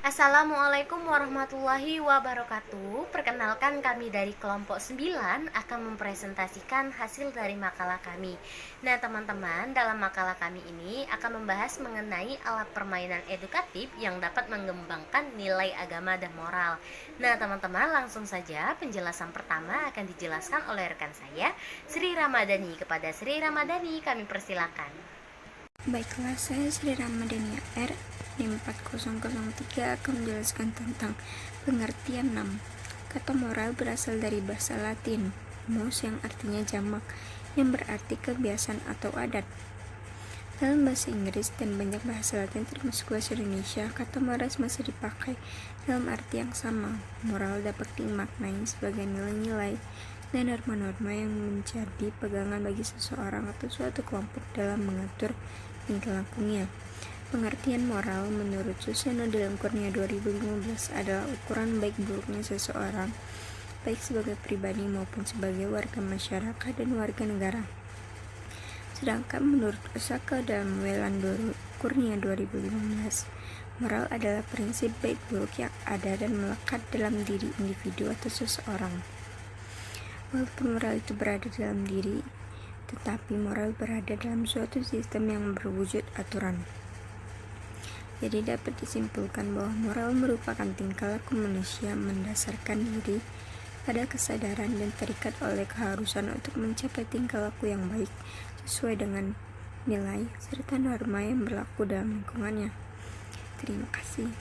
Assalamualaikum warahmatullahi wabarakatuh. Perkenalkan, kami dari kelompok 9 akan mempresentasikan hasil dari makalah kami. Nah teman-teman, dalam makalah kami ini akan membahas mengenai alat permainan edukatif yang dapat mengembangkan nilai agama dan moral. Nah teman-teman, langsung saja penjelasan pertama akan dijelaskan oleh rekan saya, Sri Ramadhani. Kepada Sri Ramadhani kami persilakan. Baiklah, saya Sri Ramadhani R. NIM 4003 akan menjelaskan tentang pengertian nam. Kata moral berasal dari bahasa Latin, mos yang artinya jamak, yang berarti kebiasaan atau adat. Dalam bahasa Inggris dan banyak bahasa Latin termasuk bahasa Indonesia, kata moral masih dipakai dalam arti yang sama. Moral dapat dimaknai sebagai nilai-nilai dan norma-norma yang menjadi pegangan bagi seseorang atau suatu kelompok dalam mengatur tingkah lakunya. Pengertian moral menurut Suseno dalam Kurnia 2015 adalah ukuran baik buruknya seseorang, baik sebagai pribadi maupun sebagai warga masyarakat dan warga negara. Sedangkan menurut Osaka dalam Welandoro Kurnia 2015, moral adalah prinsip baik buruk yang ada dan melekat dalam diri individu atau seseorang. Walaupun moral itu berada dalam diri, tetapi moral berada dalam suatu sistem yang berwujud aturan. Jadi dapat disimpulkan bahwa moral merupakan tingkah laku manusia mendasarkan diri pada kesadaran dan terikat oleh keharusan untuk mencapai tingkah laku yang baik sesuai dengan nilai serta norma yang berlaku dalam lingkungannya. Terima kasih.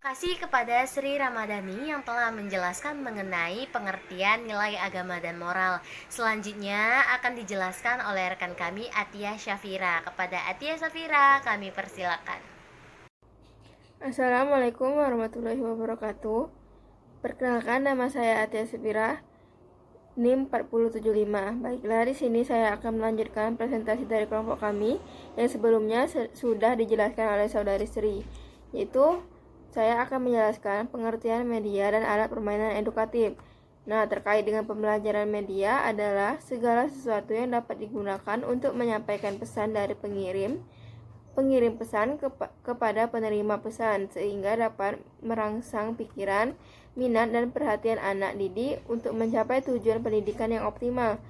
Terima kasih kepada Sri Ramadhani yang telah menjelaskan mengenai pengertian nilai agama dan moral. Selanjutnya akan dijelaskan oleh rekan kami Atia Syafira. Kepada Atia Syafira kami persilakan. Assalamualaikum warahmatullahi wabarakatuh. Perkenalkan, nama saya Atia Syafira, NIM 4075. Baiklah, di sini saya akan melanjutkan presentasi dari kelompok kami yang sebelumnya sudah dijelaskan oleh saudari Sri, yaitu saya akan menjelaskan pengertian media dan alat permainan edukatif. Nah, terkait dengan pembelajaran media adalah segala sesuatu yang dapat digunakan untuk menyampaikan pesan dari pengirim pesan kepada penerima pesan, sehingga dapat merangsang pikiran, minat, dan perhatian anak didik untuk mencapai tujuan pendidikan yang optimal.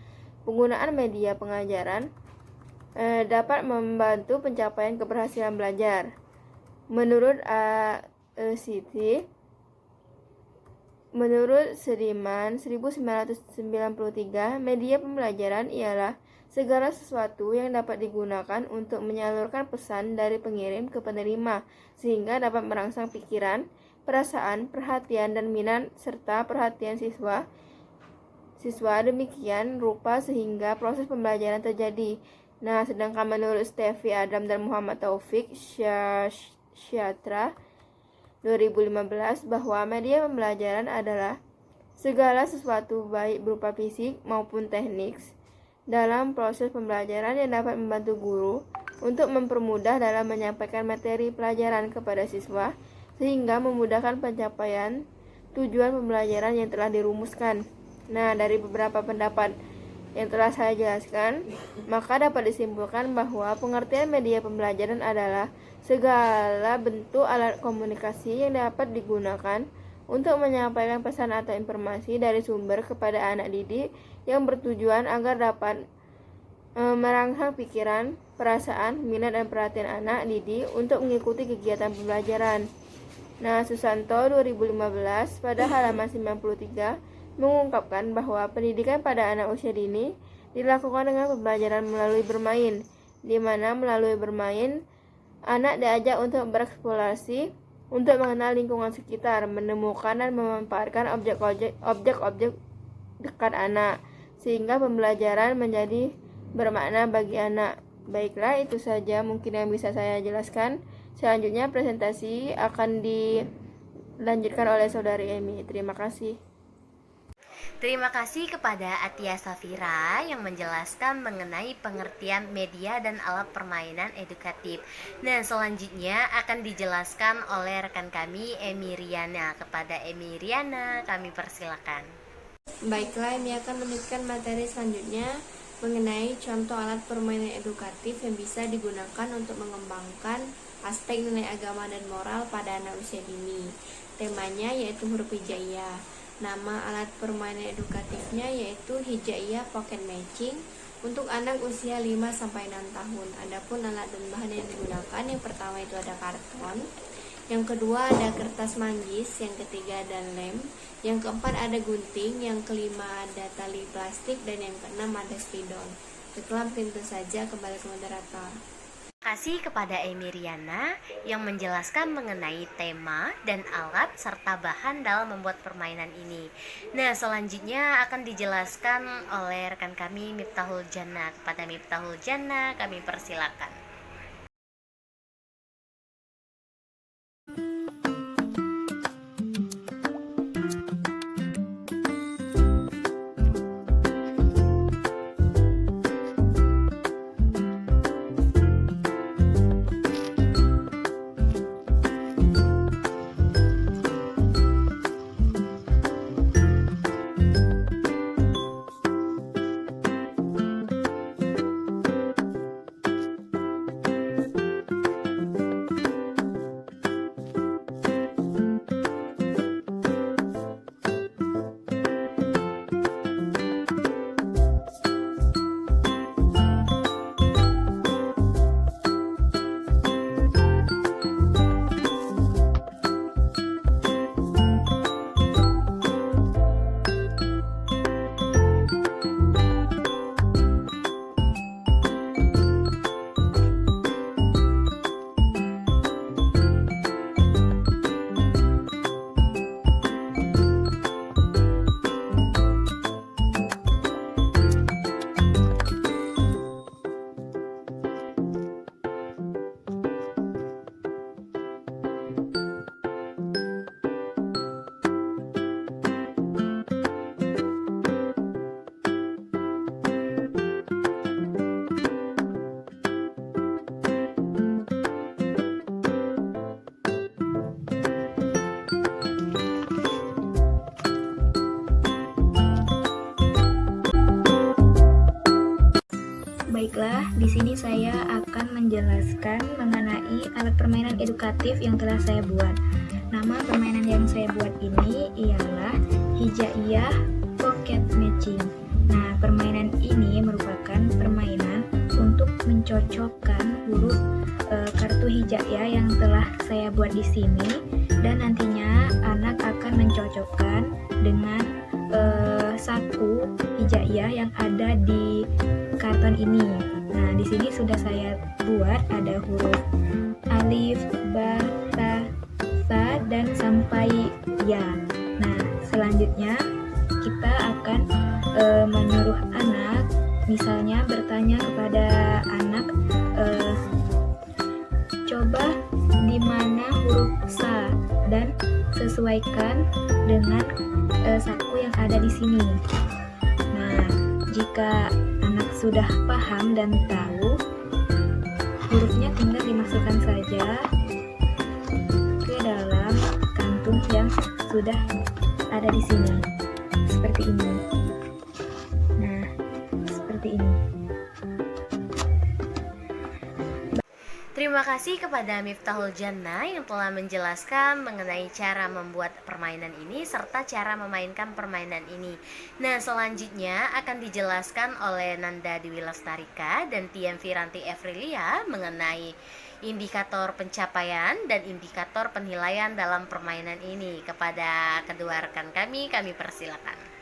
Penggunaan media pengajaran dapat membantu pencapaian keberhasilan belajar. Menurut Sediman 1993, media pembelajaran ialah segala sesuatu yang dapat digunakan untuk menyalurkan pesan dari pengirim ke penerima, sehingga dapat merangsang pikiran, perasaan, perhatian, dan minat serta perhatian siswa demikian rupa sehingga proses pembelajaran terjadi. Nah, sedangkan menurut Steffi Adam dan Muhammad Taufik Syatra 2015 bahwa media pembelajaran adalah segala sesuatu baik berupa fisik maupun teknik dalam proses pembelajaran yang dapat membantu guru untuk mempermudah dalam menyampaikan materi pelajaran kepada siswa sehingga memudahkan pencapaian tujuan pembelajaran yang telah dirumuskan. Nah, dari beberapa pendapat yang telah saya jelaskan, maka dapat disimpulkan bahwa pengertian media pembelajaran adalah segala bentuk alat komunikasi yang dapat digunakan untuk menyampaikan pesan atau informasi dari sumber kepada anak didik yang bertujuan agar dapat merangsang pikiran, perasaan, minat, dan perhatian anak didik untuk mengikuti kegiatan pembelajaran. Nah, Susanto 2015 pada halaman 93 mengungkapkan bahwa pendidikan pada anak usia dini dilakukan dengan pembelajaran melalui bermain, di mana melalui bermain anak diajak untuk bereksplorasi, untuk mengenal lingkungan sekitar, menemukan dan memanfaatkan objek-objek dekat anak, sehingga pembelajaran menjadi bermakna bagi anak. Baiklah, itu saja mungkin yang bisa saya jelaskan. Selanjutnya presentasi akan dilanjutkan oleh saudari Emi. Terima kasih. Terima kasih kepada Atia Safira yang menjelaskan mengenai pengertian media dan alat permainan edukatif. Nah, selanjutnya akan dijelaskan oleh rekan kami Emi Riana. Kepada Emi Riana kami persilakan. Baiklah, ini akan melanjutkan materi selanjutnya mengenai contoh alat permainan edukatif yang bisa digunakan untuk mengembangkan aspek nilai agama dan moral pada anak usia dini. Temanya yaitu huruf hijaiyah. Nama alat permainan edukatifnya yaitu Hijaiyah Pocket Matching untuk anak usia 5-6 tahun. Adapun alat dan bahan yang digunakan, yang pertama itu ada karton, yang kedua ada kertas manggis, yang ketiga ada lem, yang keempat ada gunting, yang kelima ada tali plastik, dan yang keenam ada spidol. Baiklah, begitu saja, kembali ke moderator. Terima kasih kepada Emiriana yang menjelaskan mengenai tema dan alat serta bahan dalam membuat permainan ini. Nah, selanjutnya akan dijelaskan oleh rekan kami Miftahul Jannah. Kepada Miftahul Jannah kami persilakan. Baiklah, di sini saya akan menjelaskan mengenai alat permainan edukatif yang telah saya buat. Nama permainan yang saya buat ini ialah Hijaiyah Pocket Matching. Nah, permainan ini merupakan permainan untuk mencocokkan huruf kartu hijaiyah yang telah saya buat di sini, dan nantinya anak akan mencocokkan dengan saku hijaiyah yang ada di karton ini. Nah, di sini sudah saya buat ada huruf alif, ba, ta, sa, dan sampai ya. Nah, selanjutnya kita akan menyuruh anak, misalnya bertanya kepada anak, coba di mana huruf sa, dan sesuaikan dengan saku yang ada di sini. Nah, jika anak sudah paham dan tahu, hurufnya tinggal dimasukkan saja ke dalam kantung yang sudah ada di sini, seperti ini. Nah, seperti ini. Terima kasih kepada Miftahul Jannah yang telah menjelaskan mengenai cara membuat permainan ini serta cara memainkan permainan ini. Nah, selanjutnya akan dijelaskan oleh Nanda Dewi Lestarika dan Tian Firanti Evrilia mengenai indikator pencapaian dan indikator penilaian dalam permainan ini. Kepada kedua rekan kami persilakan.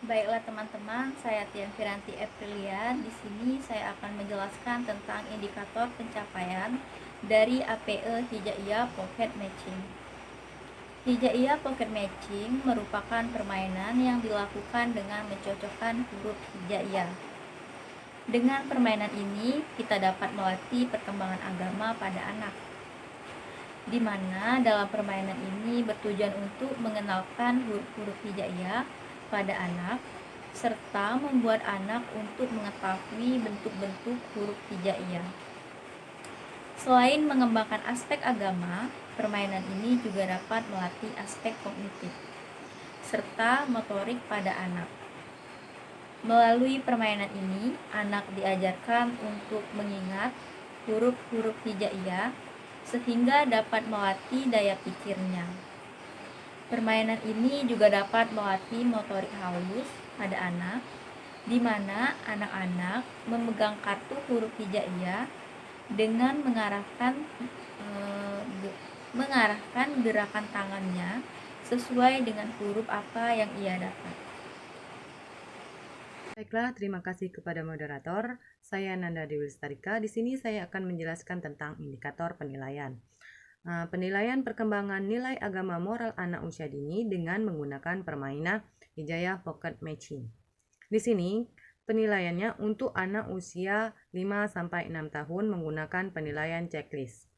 Baiklah teman-teman, saya Tian Firanti Aprilia. Di sini saya akan menjelaskan tentang indikator pencapaian dari APE Hijaiyah Pocket Matching. Hijaiyah Pocket Matching merupakan permainan yang dilakukan dengan mencocokkan huruf hijaiyah. Dengan permainan ini, kita dapat melatih perkembangan agama pada anak, di mana dalam permainan ini bertujuan untuk mengenalkan huruf-huruf hijaiyah pada anak, serta membuat anak untuk mengetahui bentuk-bentuk huruf hijaiyah. Selain mengembangkan aspek agama, permainan ini juga dapat melatih aspek kognitif serta motorik pada anak. Melalui permainan ini, anak diajarkan untuk mengingat huruf-huruf hijaiyah sehingga dapat melatih daya pikirnya. Permainan ini juga dapat melatih motorik halus pada anak, di mana anak-anak memegang kartu huruf hijaiyah dengan mengarahkan gerakan tangannya sesuai dengan huruf apa yang ia dapat. Baiklah, terima kasih kepada moderator. Saya Nanda Dewi Lestarika. Di sini saya akan menjelaskan tentang indikator penilaian. Penilaian perkembangan nilai agama moral anak usia dini dengan menggunakan permainan Hijaiyah Pocket Matching. Di sini penilaiannya untuk anak usia 5-6 tahun menggunakan penilaian checklist.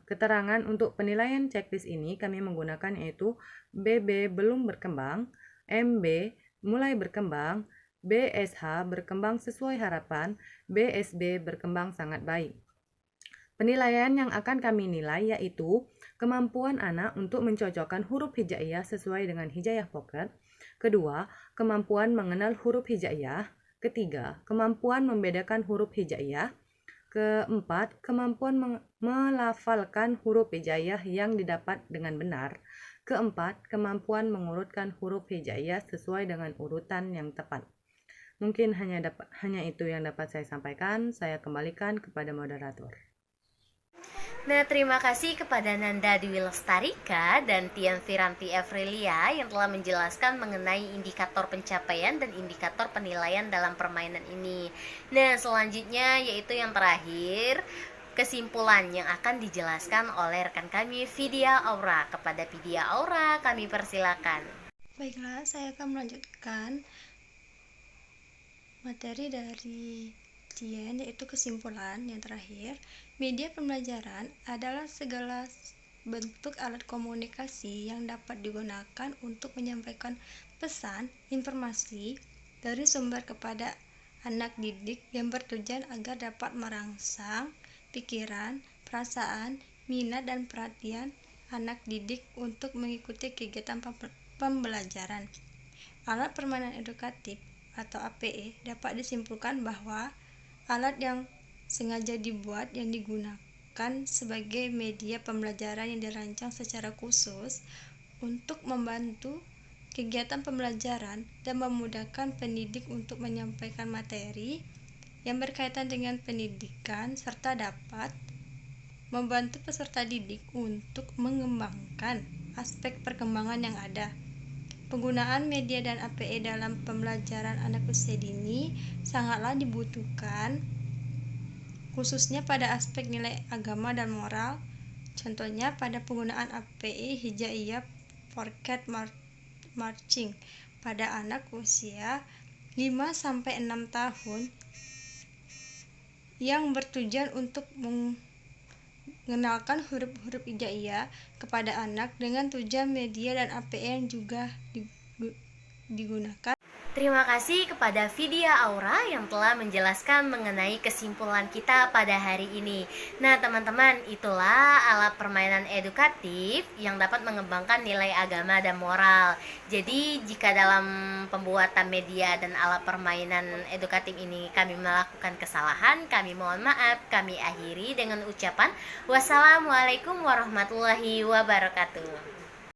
Keterangan untuk penilaian checklist ini kami menggunakan yaitu BB belum berkembang, MB mulai berkembang, BSH berkembang sesuai harapan, BSB berkembang sangat baik. Penilaian yang akan kami nilai yaitu kemampuan anak untuk mencocokkan huruf hijaiyah sesuai dengan hijaiyah pocket. Kedua, kemampuan mengenal huruf hijaiyah. Ketiga, kemampuan membedakan huruf hijaiyah. Keempat, kemampuan melafalkan huruf hijaiyah yang didapat dengan benar. Keempat, kemampuan mengurutkan huruf hijaiyah sesuai dengan urutan yang tepat. Mungkin hanya itu yang dapat saya sampaikan. Saya kembalikan kepada moderator. Nah, terima kasih kepada Nanda Dewi Lestarika dan Tian Firanti Evrelia yang telah menjelaskan mengenai indikator pencapaian dan indikator penilaian dalam permainan ini. Nah, selanjutnya yaitu yang terakhir, kesimpulan yang akan dijelaskan oleh rekan kami Vidya Aura. Kepada Vidya Aura kami persilakan. Baiklah, saya akan melanjutkan materi dari Tien, yaitu kesimpulan yang terakhir. Media pembelajaran adalah segala bentuk alat komunikasi yang dapat digunakan untuk menyampaikan pesan, informasi dari sumber kepada anak didik yang bertujuan agar dapat merangsang pikiran, perasaan, minat, dan perhatian anak didik untuk mengikuti kegiatan pembelajaran. Alat permainan edukatif atau APE dapat disimpulkan bahwa alat yang sengaja dibuat yang digunakan sebagai media pembelajaran yang dirancang secara khusus untuk membantu kegiatan pembelajaran dan memudahkan pendidik untuk menyampaikan materi yang berkaitan dengan pendidikan serta dapat membantu peserta didik untuk mengembangkan aspek perkembangan yang ada. Penggunaan media dan APE dalam pembelajaran anak usia dini sangatlah dibutuhkan, khususnya pada aspek nilai agama dan moral. Contohnya pada penggunaan APE Hijaiyah Pocket Matching pada anak usia 5-6 tahun yang bertujuan untuk mengenalkan huruf-huruf hijaiyah kepada anak dengan tujuan media dan APE yang juga digunakan. Terima kasih kepada Vidya Aura yang telah menjelaskan mengenai kesimpulan kita pada hari ini. Nah, teman-teman, itulah alat permainan edukatif yang dapat mengembangkan nilai agama dan moral. Jadi, jika dalam pembuatan media dan alat permainan edukatif ini kami melakukan kesalahan, kami mohon maaf. Kami akhiri dengan ucapan wassalamualaikum warahmatullahi wabarakatuh.